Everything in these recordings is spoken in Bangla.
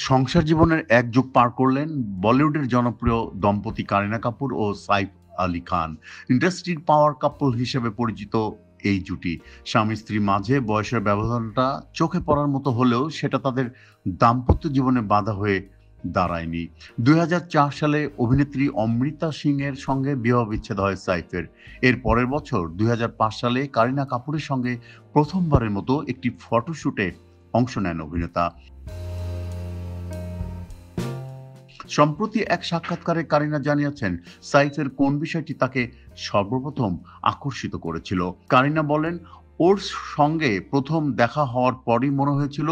সংসার জীবনের এক যুগ পার করলেন বলিউডের জনপ্রিয় দম্পতি কারিনা কাপুর ও সাইফ আলী খান। ইন্ডাস্ট্রির পাওয়ার কাপল হিসেবে পরিচিত এই জুটি। স্বামী স্ত্রী মাঝে বয়সের ব্যবধানটা চোখে পড়ার মতো হলেও সেটা তাদের দাম্পত্য জীবনে বাধা হয়ে দাঁড়ায়নি। ২০০৪ সালে অভিনেত্রী অমৃতা সিং এর সঙ্গে বিবাহ বিচ্ছেদ হয় সাইফের। এর পরের বছর ২০০৫ সালে কারিনা কাপুরের সঙ্গে প্রথমবারের মতো একটি ফটোশুটে অংশ নেন অভিনেতা। সম্প্রতি এক সাক্ষাৎকারে কারিনা জানিয়েছেন সাইফের কোন বিষয়টি তাকে সর্বপ্রথম আকর্ষিত করেছিল। কারিনা বলেন, ওর সঙ্গে প্রথম দেখা হওয়ার পরই মনে হয়েছিল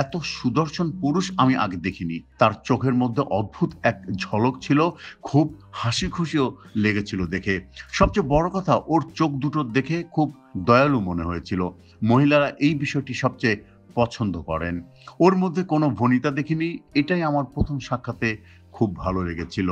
এত সুদর্শন পুরুষ আমি আগে দেখিনি। তার চোখের মধ্যে অদ্ভুত এক ঝলক ছিল, খুব হাসি খুশিও লেগেছিল দেখে। সবচেয়ে বড় কথা, ওর চোখ দুটো দেখে খুব দয়ালু মনে হয়েছিল। মহিলারা এই বিষয়টি সবচেয়ে পছন্দ করেন। ওর মধ্যে কোনো ভনিতা দেখিনি। এটাই আমার প্রথম সাক্ষাতে খুব ভালো লেগেছিল।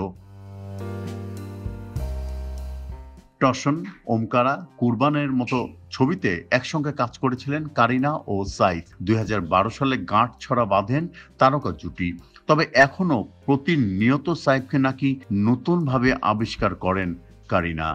টসন, ওমকারা, কুরবানের মতো ছবিতে একসঙ্গে কাজ করেছিলেন কারিনা ও সাইফ। ২০১২ সালে গাঁটছড়া বাঁধেন তারকা জুটি। তবে এখনো প্রতিনিয়ত সাইফকে নাকি নতুনভাবে আবিষ্কার করেন কারিনা।